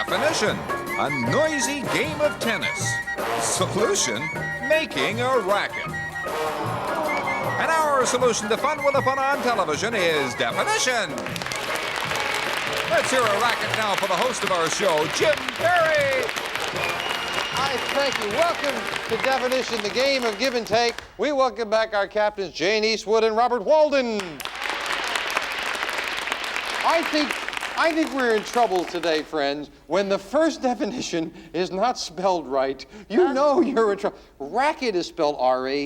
Definition, a noisy game of tennis. Solution, making a racket. And our solution to fun with the fun on television is Definition. Let's hear a racket now for the host of our show, Jim Perry. Hi, thank you. Welcome to Definition, the game of give and take. We welcome back our captains, Jane Eastwood and Robert Walden. I think we're in trouble today, friends, when the first definition is not spelled right. You know you're in trouble. Racket is spelled R-A-C-Q-U-E-T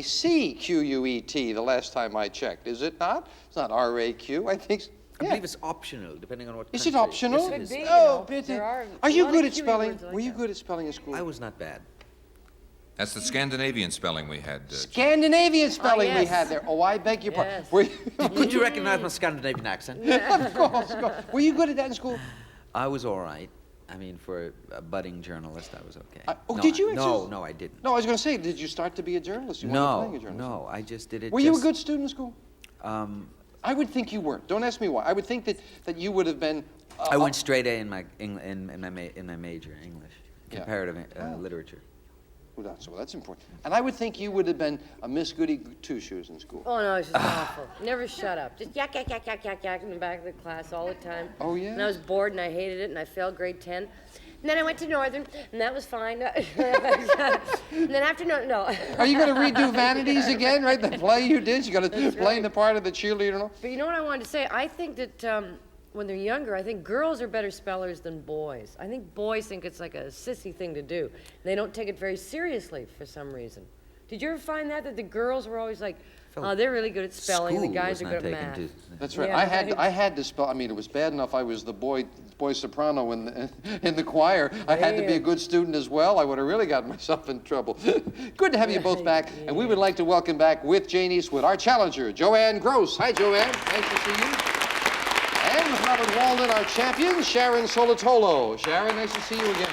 the last time I checked. Is it not? It's not R-A-Q. I think... I believe it's optional, depending on what Is country. it optional? Yes, it is. Oh, Are you good at spelling? Were you good at spelling in school? I was not bad. That's the Scandinavian spelling we had. Scandinavian spelling we yes. had there. Oh, I beg your pardon. Yes. Were you, Could you recognize my Scandinavian accent? of course. Were you good at that in school? I was all right. I mean, for a budding journalist, I was okay. Oh, did you No, actually? no, I didn't. No, I was going to say, did you start to be a journalist? You wanted to No, be a journalist? no, I just did it. Were you a good student in school? Um, I would think you weren't. Don't ask me why. I would think that you would have been. I went straight A in my major, English, Yeah. comparative literature. Well, that's important. And I would think you would have been a Miss Goody Two-Shoes in school. Oh, no, it's just awful. Never shut up. Just yak, yak, yak, yak, yak, yak in the back of the class all the time. Oh, yeah? And I was bored and I hated it and I failed grade 10. And then I went to Northern and that was fine. And then after no. Are you going to redo Vanities again, right? The play you did? You're going to play the part of the cheerleader? No? But you know what I wanted to say? I think that when they're younger, I think girls are better spellers than boys. I think boys think it's like a sissy thing to do. They don't take it very seriously for some reason. Did you ever find that the girls were always like, oh, they're really good at spelling, the School guys was are not good at taken math. That's right. Yeah, I had to spell. I mean, it was bad enough I was the boy soprano in the choir. I had to be a good student as well. I would have really gotten myself in trouble. Good to have you both back. And we would like to welcome back with Jane Eastwood, our challenger, Joanne Gross. Hi, Joanne. Nice to see you. And with Robert Walden, our champion, Sharon Solotolo. Sharon, nice to see you again.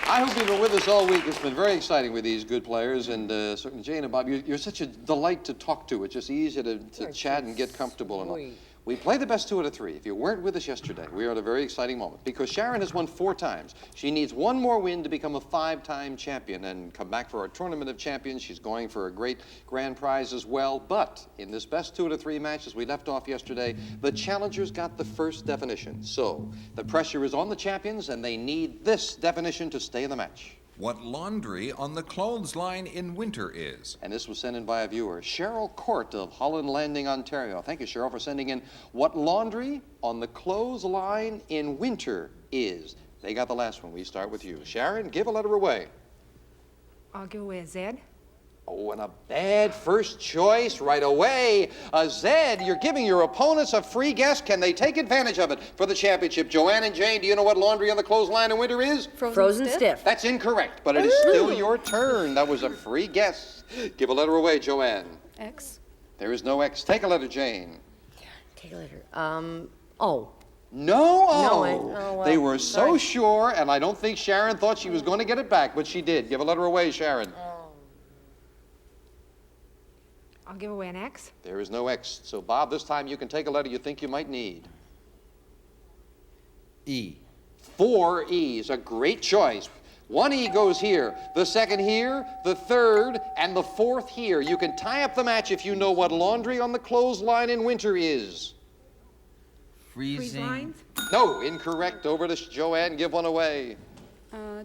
I hope you've been with us all week. It's been very exciting with these good players. And certainly, Jane and Bob, you're such a delight to talk to. It's just easy to chat and get comfortable and all. sweet. We play the best 2 out of 3. If you weren't with us yesterday, we are at a very exciting moment because Sharon has won 4 times. She needs 1 more win to become a 5-time champion and come back for our Tournament of Champions. She's going for a great grand prize as well. But in this best 2 out of 3 match, as we left off yesterday, the challengers got the first definition. So the pressure is on the champions, and they need this definition to stay in the match. What laundry on the clothesline in winter is. And this was sent in by a viewer, Cheryl Court of Holland Landing, Ontario. Thank you, Cheryl, for sending in what laundry on the clothesline in winter is. They got the last one. We start with you. Sharon, give a letter away. I'll go with Z. Oh, and a bad first choice right away. A Z. You're giving your opponents a free guess. Can they take advantage of it for the championship? Joanne and Jane, do you know what laundry on the clothesline in winter is? Frozen stiff. That's incorrect, but it is still your turn. That was a free guess. Give a letter away, Joanne. X. There is no X. Take a letter, Jane. Take a letter. O. No. Well, They were so sorry. sure, and I don't think Sharon thought she was going to get it back, but she did. Give a letter away, Sharon. I'll give away an X. There is no X. So, Bob, this time you can take a letter you think you might need. E. 4 E's, a great choice. 1 E goes here, the second here, the third, and the 4th here. You can tie up the match if you know what laundry on the clothesline in winter is. Freeze Freezing. lines. No, incorrect. Over to Joanne. Give one away.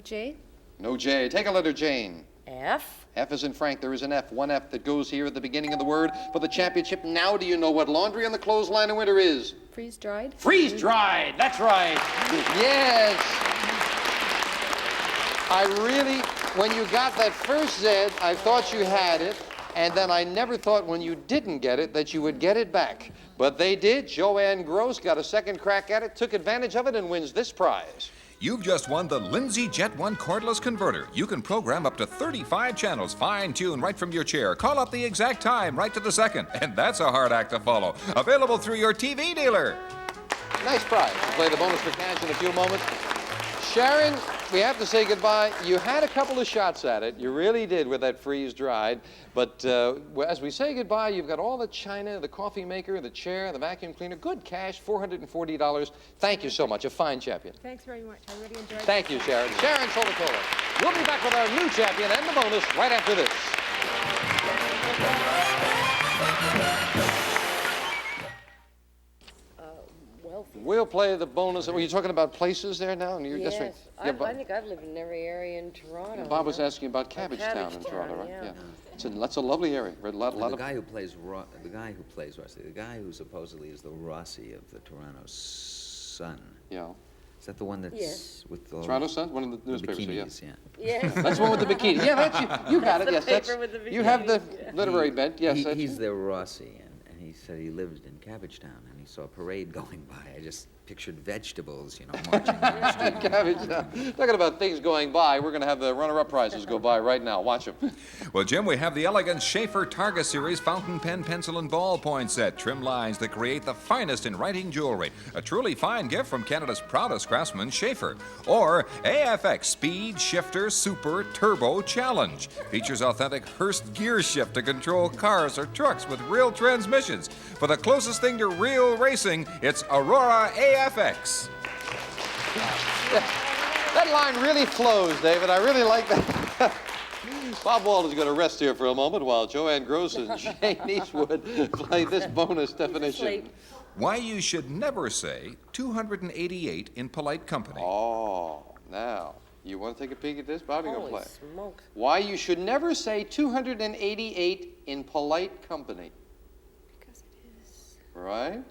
J. No J. Take a letter, Jane. F. F is in Frank. There is an F. 1 F that goes here at the beginning of the word for the championship. Now do you know what laundry on the clothesline in winter is? Freeze dried. Freeze-dried. That's right. Yes. I really, when you got that first Z, I thought you had it. And then I never thought when you didn't get it that you would get it back. But they did. Joanne Gross got a second crack at it, took advantage of it, and wins this prize. You've just won the Lindsay Jet 1 cordless converter. You can program up to 35 channels, fine-tune right from your chair. Call up the exact time, right to the second. And that's a hard act to follow. Available through your TV dealer. Nice prize. We'll play the bonus for cash in a few moments. Sharon, we have to say goodbye. You had a couple of shots at it. You really did with that freeze-dried. But as we say goodbye, you've got all the china, the coffee maker, the chair, the vacuum cleaner. Good cash, $440. Thank you so much. A fine champion. Thanks very much. I really enjoyed it. Thank you, Sharon. Sharon Solotola. We'll be back with our new champion and the bonus right after this. We'll play the bonus. Were you talking about places there now? And Yes. that's right. I think I've lived in every area in Toronto. Bob was you know? asking about Cabbagetown in Cabbagetown, Toronto, right? yeah. That's a lovely area. A lot The of guy who plays Rossi, the guy who supposedly is the Rossi of the Toronto Sun. yeah. Is that the one that's Yes. with the Toronto Sun, one of the the newspapers. bikinis? Yeah. Yes. That's the one with the bikini. Yeah, that's you got it. the Yes, paper with the you have the bikinis, yeah. literary bent. Yes, that's He's their Rossi, and he said he lived in Cabbagetown, and he saw a parade going by. I just pictured vegetables, marching down the street. Cabbagetown. Talking about things going by, we're going to have the runner-up prizes go by right now. Watch them. Well, Jim, we have the elegant Schaefer Targa Series fountain pen, pencil, and ballpoint set. Trim lines that create the finest in writing jewelry. A truly fine gift from Canada's proudest craftsman, Schaefer. Or AFX Speed Shifter Super Turbo Challenge. Features authentic Hurst gear shift to control cars or trucks with real transmissions. For the closest thing to real racing, it's Aurora AFX. That line really flows, David. I really like that. Bob Wald is going to rest here for a moment while Joanne Gross and Jane Eastwood play this bonus definition. Sleep. Why you should never say 288 in polite company. Oh, now, you want to take a peek at this? Bob, you're going to Holy play. smokes. Why you should never say 288 in polite company. Because it is. Right?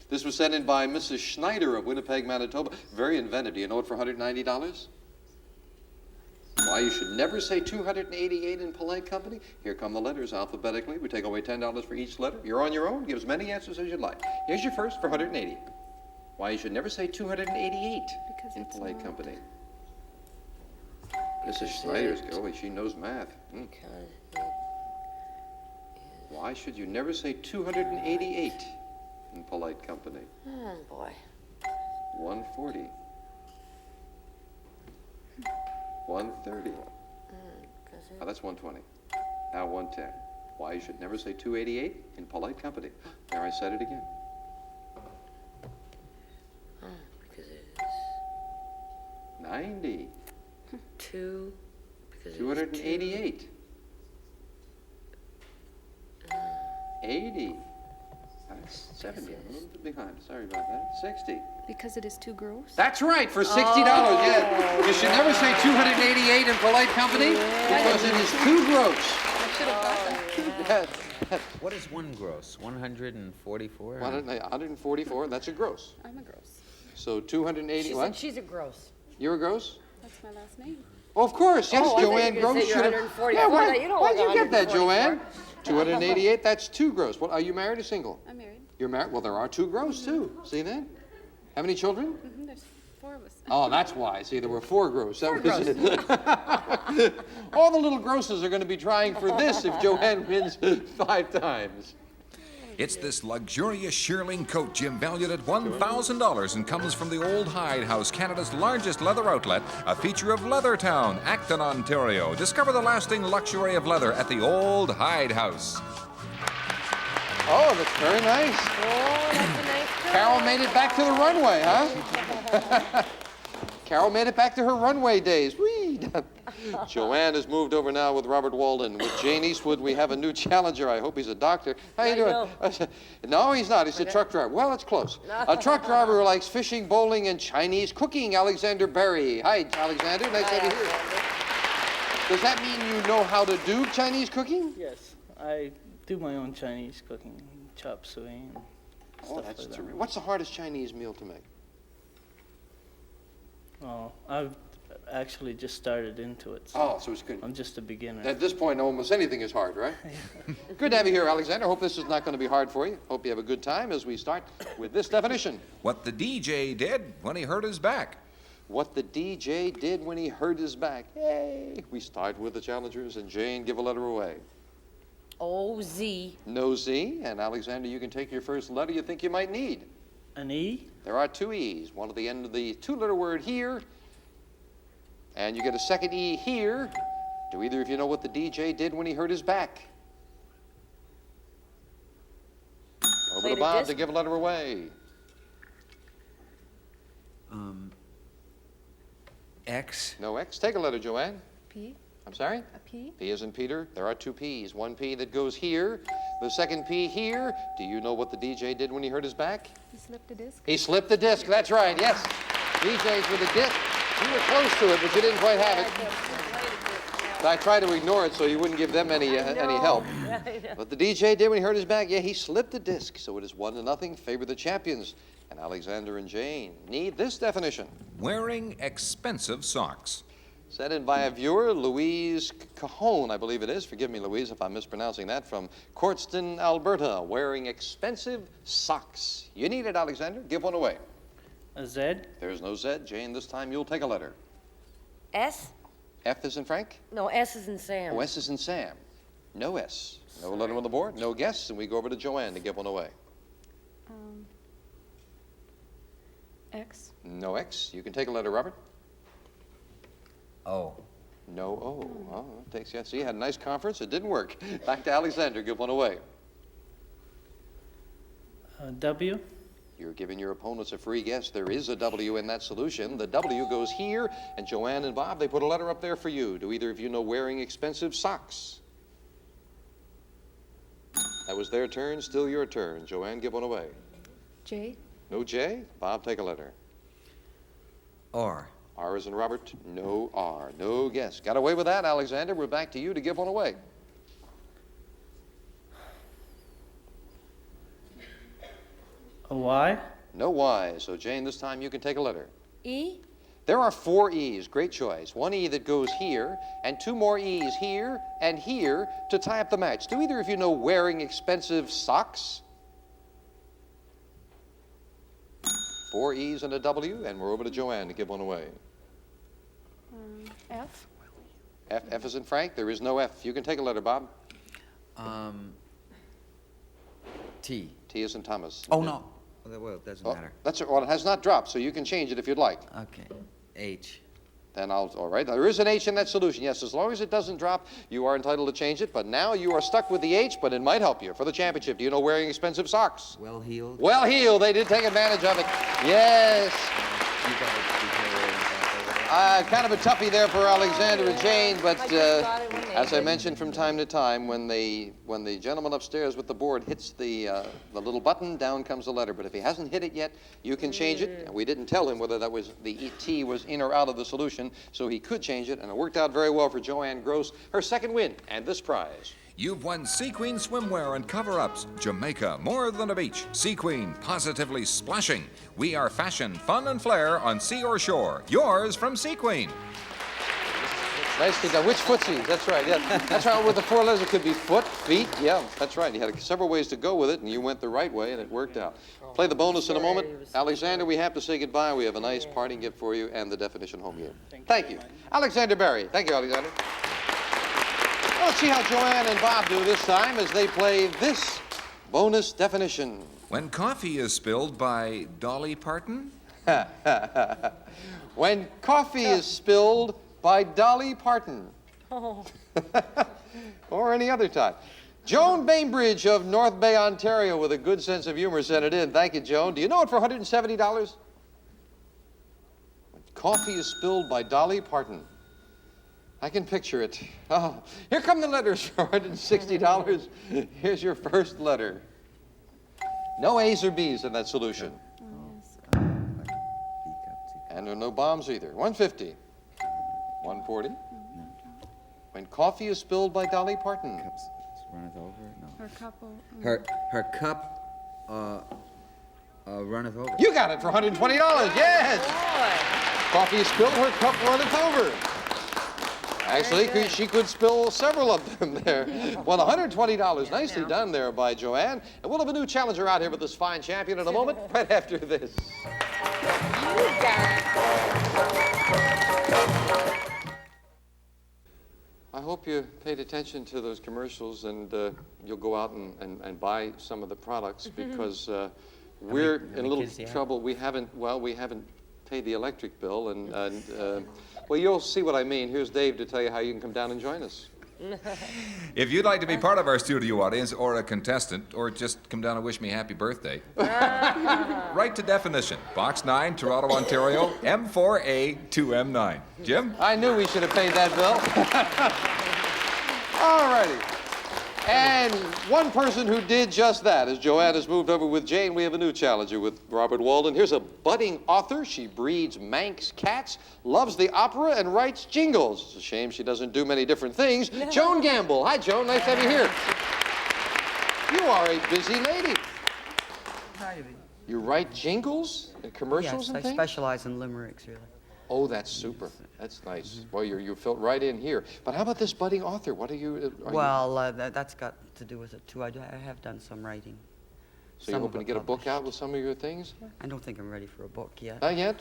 This was sent in by Mrs. Schneider of Winnipeg, Manitoba. Very inventive. Do you know it for $190? Why you should never say 288 in polite company. Here come the letters alphabetically. We take away $10 for each letter. You're on your own. Give as many answers as you'd like. Here's your first for 180. Why you should never say 288 Because in it's polite not. company. Mrs. Schneider's going. She knows math. Because Why should you never say 288 in polite company? oh boy. 140. 130. Now that's 120. Now 110. Why you should never say 288 in polite company. There, I said it again. Because it is 90. 2. Because 288. 80. That's 70. I'm a little bit behind. Sorry about that. 60. Because it is too gross? That's right, for $60. Yeah. You should never say 288 in polite company because it is too gross. I should have got that. Yes. What is one gross? 144? 144, that's a gross. I'm a gross. So 280, She what? said she's a gross. You're a gross? That's my last name. Oh, of course, yes, Oh, I thought you were Joanne gonna say Gross you're should have. 144. Yeah, why, You don't why'd look you get that, 144. Joanne? 288, that's too gross. What, are you married or single? I'm married. You're married? Well, there are two gross, too. See that? How many children? There's 4 of us. Oh, that's why. See, there were 4 gross. That was it. All the little grosses are going to be trying for this if Joanne wins 5 times. It's this luxurious shearling coat, Jim, valued at $1,000 and comes from the Old Hide House, Canada's largest leather outlet, a feature of Leathertown, Acton, Ontario. Discover the lasting luxury of leather at the Old Hide House. Oh, that's very nice. Oh, that's a nice coat. Carol made it back to the runway, huh? Carol made it back to her runway days. Whee! Joanne has moved over now with Robert Walden. With Jane Eastwood, we have a new challenger. I hope he's a doctor. How you doing? No, he's not. He's a truck driver. Well, it's close. A truck driver who likes fishing, bowling, and Chinese cooking. Alexander Berry. Hi, Alexander. Nice to have you here. Does that mean you know how to do Chinese cooking? Yes, I do my own Chinese cooking, chop suey and Oh, stuff that's like that. terrific. What's the hardest Chinese meal to make? Oh, I've actually just started into it, so Oh, so it's good. I'm just a beginner. At this point, almost anything is hard, right? Good to have you here, Alexander. Hope this is not going to be hard for you. Hope you have a good time as we start with this definition. What the DJ did when he hurt his back. What the DJ did when he hurt his back. Yay! We start with the challengers, and Jane, give a letter away. O-Z. No Z, and Alexander, you can take your first letter you think you might need. An E? There are 2 E's, one at the end of the 2-letter word here, And you get a second E here. Do either of you know what the DJ did when he hurt his back? Over Played to a Bob disc? to give a letter away. X. No X. Take a letter, Joanne. P. I'm sorry? A P. P as in Peter. There are two P's. One P that goes here. The second P here. Do you know what the DJ did when he hurt his back? He slipped the disc. He slipped the disc. That's right, yes. DJs with a disc. You were close to it, but you didn't quite have it. I tried to ignore it so you wouldn't give them any help. But the DJ did when he hurt his back. Yeah, he slipped the disc. So it is 1-0. Favor the champions. And Alexander and Jane need this definition. Wearing expensive socks. Sent in by a viewer, Louise Cajon, I believe it is. Forgive me, Louise, if I'm mispronouncing that. From Cortston, Alberta, wearing expensive socks. You need it, Alexander. Give one away. A Z. There's no Z. Jane, this time you'll take a letter. S? F is in Frank? No, S is in Sam. Oh, S is in Sam. No S. No letter on the board, no guess, and we go over to Joanne to give one away. X. No X. You can take a letter, Robert. O. No O. Oh, it takes you. See, you had a nice conference. It didn't work. Back to Alexander. Give one away. W. You're giving your opponents a free guess. There is a W in that solution. The W goes here, and Joanne and Bob, they put a letter up there for you. Do either of you know wearing expensive socks? That was their turn. Still your turn. Joanne, give one away. J. No J. Bob, take a letter. R. R is in Robert. No R. No guess. Got away with that, Alexander. We're back to you to give one away. A Y. No Y. So, Jane, this time you can take a letter. E? There are 4 E's. Great choice. 1 E that goes here, and 2 more E's here and here to tie up the match. Do either of you know wearing expensive socks? 4 E's and a W, and we're over to Joanne to give one away. F. F is in Frank. There is no F. You can take a letter, Bob. T. T is in Thomas. Oh, no. Well, it doesn't Oh, matter. that's it. Well, it has not dropped, so you can change it if you'd like. Okay. H. Then all right. There is an H in that solution. Yes, as long as it doesn't drop, you are entitled to change it. But now you are stuck with the H, but it might help you for the championship. Do you know wearing expensive socks? Well-heeled. Well-heeled. They did take advantage of it. Yes. You got it. Kind of a toughie there for Alexander and Jane, but I just got it when they as I did. mentioned from time to time, when the gentleman upstairs with the board hits the little button, down comes the letter. But if he hasn't hit it yet, you can change it. And we didn't tell him whether that was the T was in or out of the solution, so he could change it, and it worked out very well for Joanne Gross, her second win and this prize. You've won Sea Queen swimwear and cover-ups. Jamaica, more than a beach. Sea Queen, positively splashing. We are fashion, fun, and flair on sea or shore. Yours from Sea Queen. Nicely done. Which footsies? That's right. Yeah, that's right. With the 4 letters, it could be foot, feet. Yeah, that's right. You had several ways to go with it, and you went the right way, and it worked out. Play the bonus in a moment. Alexander, we have to say goodbye. We have a nice parting gift for you and the definition home game. Thank you. Alexander Barry. Thank you, Alexander. Well, let's see how Joanne and Bob do this time as they play this bonus definition. When coffee is spilled by Dolly Parton? When coffee is spilled by Dolly Parton. Oh. Or any other time. Joan Bainbridge of North Bay, Ontario, with a good sense of humor sent it in. Thank you, Joan. Do you know it for $170? When coffee is spilled by Dolly Parton. I can picture it. Oh, here come the letters for $160. Here's your first letter. No A's or B's in that solution. And there are no bombs either. 150. 140. When coffee is spilled by Dolly Parton. Cups runneth over? No. Her couple. Her cup runneth over. You got it for $120. Yes. Boy. Coffee is spilled, her cup runneth over. Actually, she could spill several of them there. Well, $120. Nicely done there by Joanne. And we'll have a new challenger out here with this fine champion in a moment, right after this. I hope you paid attention to those commercials and you'll go out and buy some of the products because we're in a little kids do you have? trouble. We haven't paid the electric bill and Well, you'll see what I mean. Here's Dave to tell you how you can come down and join us. If you'd like to be part of our studio audience or a contestant, or just come down and wish me happy birthday, write to Definition, Box 9, Toronto, Ontario, M4A2M9. Jim? I knew we should have paid that bill. All righty. And one person who did just that, as Joanne has moved over with Jane, we have a new challenger with Robert Walden. Here's a budding author. She breeds Manx cats, loves the opera, and writes jingles. It's a shame she doesn't do many different things. Joan Gamble. Hi, Joan. Nice to have you here. You are a busy lady. Hi. You write jingles and commercials Yes, and I things? specialize in limericks, really. Oh, that's super. That's nice. Well, you fit right in here. But how about this budding author? What are you? Well, that's got to do with it, too. I have done some writing. So you're Some of hoping to it get a book published. out with some of your things? I don't think I'm ready for a book yet. Not yet?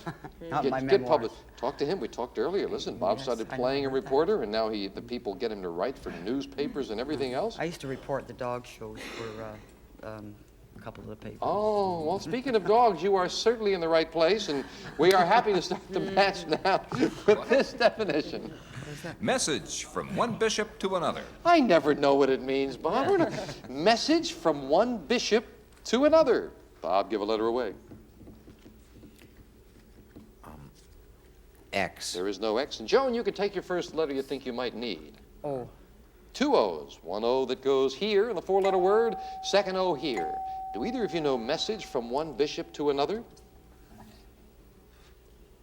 Not my Get memoirs. published. Talk to him. We talked earlier. Listen, Bob Yes, started I playing a know that. reporter, and now the people get him to write for newspapers and everything else. I used to report the dog shows for a couple of the papers. Oh, well, speaking of dogs, you are certainly in the right place, and we are happy to start the match now with this definition. Message from one bishop to another. I never know what it means, Bob. We're not- Message from one bishop to another. Bob, give a letter away. X. There is no X. And Joan, you can take your first letter you think you might need. Oh, 2 O's. 1 O that goes here in the 4-letter word, second O here. Do either of you know message from one bishop to another?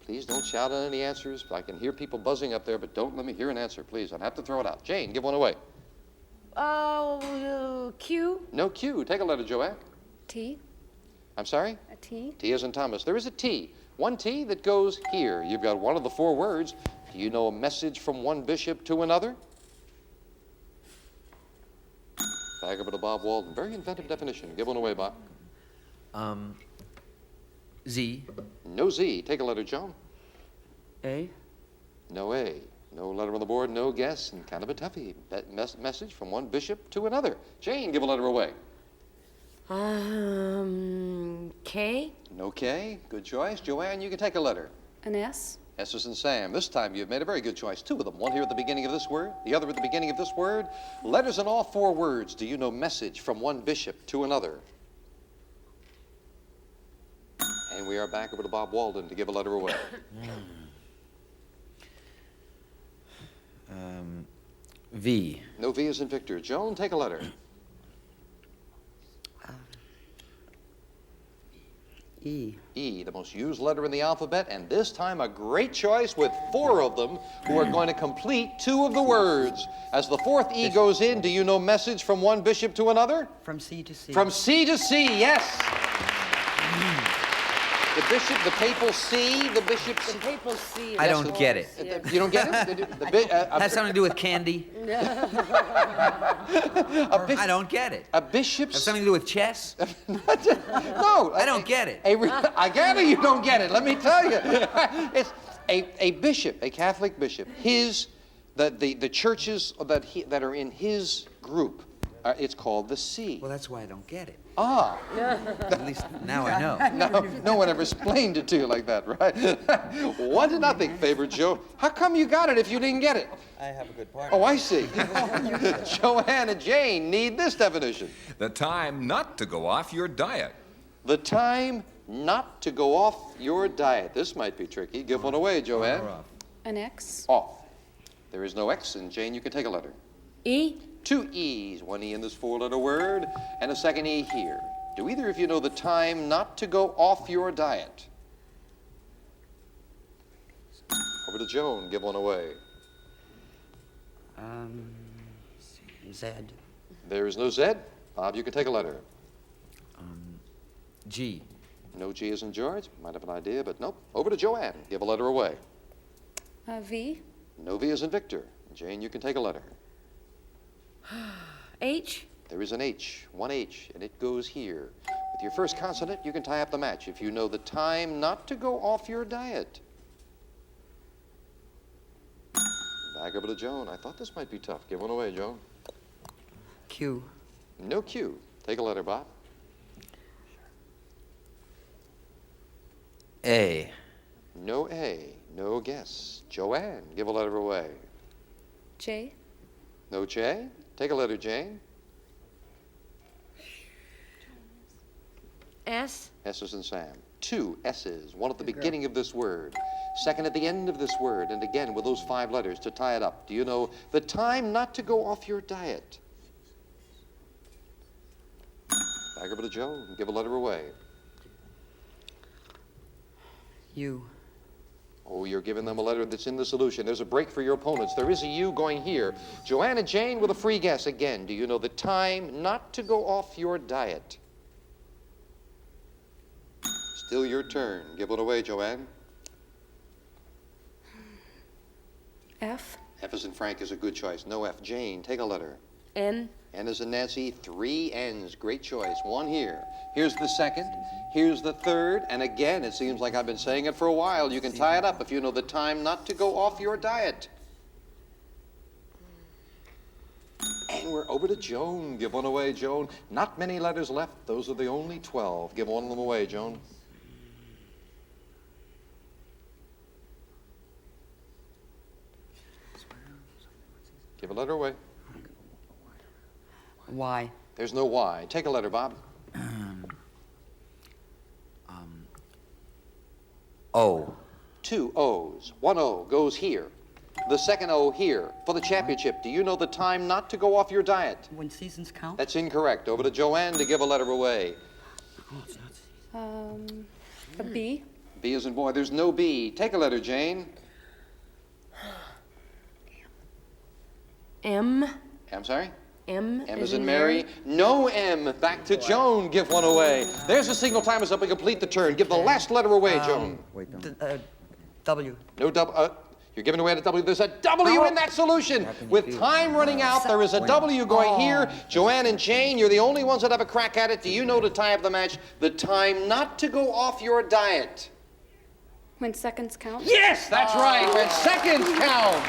Please don't shout out any answers. I can hear people buzzing up there, but don't let me hear an answer, please. I'd have to throw it out. Jane, give one away. Oh, Q? No Q. Take a letter, Joanne. T. I'm sorry? A T. T as in Thomas. There is a T. One T that goes here. You've got one of the 4 words. Do you know a message from one bishop to another? Back over to Bob Walden. Very inventive definition. Give one away, Bob. Z. No Z. Take a letter, Joan. A. No A. No letter on the board, no guess, and kind of a toughie. Message from one bishop to another. Jane, give a letter away. K? No K. Good choice. Joanne, you can take a letter. An S. S is in Sam. This time you've made a very good choice. 2 of them. One here at the beginning of this word, the other at the beginning of this word. Letters in all 4 words. Do you know message from one bishop to another? And we are back over to Bob Walden to give a letter away. V. No V is in Victor. Joan, take a letter. E. E, the most used letter in the alphabet, and this time a great choice with 4 of them who are going to complete 2 of the words. As the 4th E goes in, do you know message from one bishop to another? From C to C. From C to C, yes. The bishop, the papal C, the bishop C. The papal C. I don't get it. You don't get it? Has something to do with candy? I don't get it. A bishop Has C. something to do with chess? No. I don't get it. I gather you don't get it. Let me tell you. It's a bishop, a Catholic bishop. The churches that are in his group, it's called the C. Well, that's why I don't get it. Ah. At least now I know. No one ever explained it to you like that, right? 1-0, favored Joe. How come you got it if you didn't get it? I have a good part. Oh, I see. Joanne and Jane need this definition. The time not to go off your diet. The time not to go off your diet. This might be tricky. Give one away, Joanne. An X. Off. There is no X, and Jane, you can take a letter. E? 2 E's, 1 E in this 4-letter word, and a second E here. Do either of you know the time not to go off your diet? Over to Joan, give one away. Z. There is no Z. Bob, you can take a letter. G. No G as in George. Might have an idea, but nope. Over to Joanne. Give a letter away. V. No V as in Victor. Jane, you can take a letter. H? There is an H, 1 H, and it goes here. With your first consonant, you can tie up the match if you know the time not to go off your diet. Back over to Joan. I thought this might be tough. Give one away, Joan. Q. No Q. Take a letter, Bob. A. No A. No guess. Joanne, give a letter away. J. No J? Take a letter, Jane. S. S is in Sam. 2 S's, one at the beginning of this word, second at the end of this word, and again with those 5 letters to tie it up. Do you know the time not to go off your diet? Back over to Joe and give a letter away. U. Oh, you're giving them a letter that's in the solution. There's a break for your opponents. There is a U going here. Joanna Jane with a free guess again. Do you know the time not to go off your diet? Still your turn. Give it away, Joanne. F. F as in Frank is a good choice. No F. Jane, take a letter. N. N as in Nancy, 3 N's. Great choice. 1 here. Here's the second. Here's the third. And again, it seems like I've been saying it for a while. You can tie it up if you know the time not to go off your diet. And we're over to Joan. Give one away, Joan. Not many letters left. Those are the only 12. Give one of them away, Joan. Give a letter away. Y. There's no Y. Take a letter, Bob. O. 2 O's. 1 O goes here. The second O here for the championship. Do you know the time not to go off your diet? When seasons count? That's incorrect. Over to Joanne to give a letter away. A B. B as in boy. There's no B. Take a letter, Jane. M. I'm sorry? M. M as in Mary. No M. Back to Joan. Give one away. There's a signal. Time is up. We complete the turn. Give the last letter away, Joan. Wait, don't. W. No W. You're giving away the W. There's a W in that solution. With time running out, there is a W going here. Joanne and Jane, you're the only ones that have a crack at it. Do you know to tie up the match? The time not to go off your diet. When seconds count? Yes, that's right. When seconds count.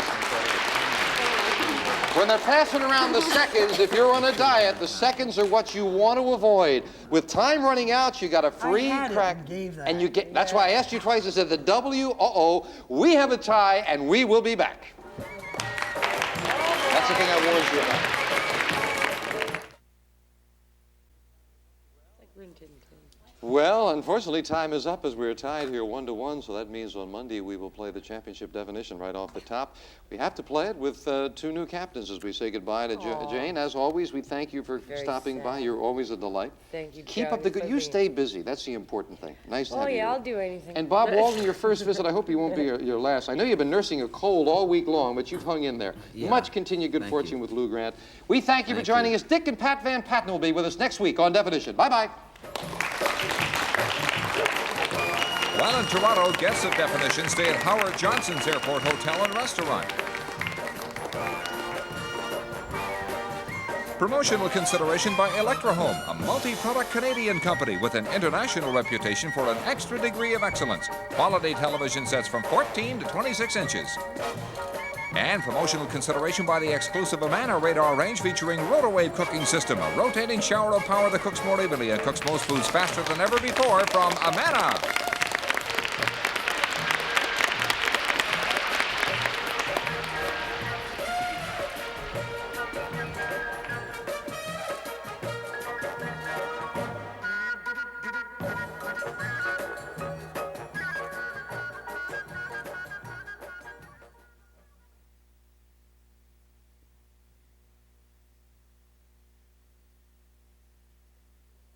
When they're passing around the seconds, if you're on a diet, the seconds are what you want to avoid. With time running out, you got a free crack. And you get, that's why I asked you twice. I said the W, we have a tie, and we will be back. That's the thing I warned you about. Well, unfortunately, time is up as we're tied here 1-1, so that means on Monday we will play the championship definition right off the top. We have to play it with 2 new captains as we say goodbye to Jane. As always, we thank you for stopping by. You're always a delight. Thank you, Keep up the good. You stay busy. That's the important thing. Nice to have you. Oh, yeah, here. I'll do anything. And Bob Walden, your first visit, I hope you won't be your last. I know you've been nursing a cold all week long, but you've hung in there. Yeah. Much continued good fortune with Lou Grant. We thank you for joining us. Dick and Pat Van Patten will be with us next week on Definition. Bye-bye. While in Toronto, guests of Definition stay at Howard Johnson's Airport Hotel and Restaurant. Promotional consideration by Electrohome, a multi-product Canadian company with an international reputation for an extra degree of excellence. Quality television sets from 14 to 26 inches. And promotional consideration by the exclusive Amana radar range featuring RotoWave cooking system, a rotating shower of power that cooks more evenly and cooks most foods faster than ever before from Amana.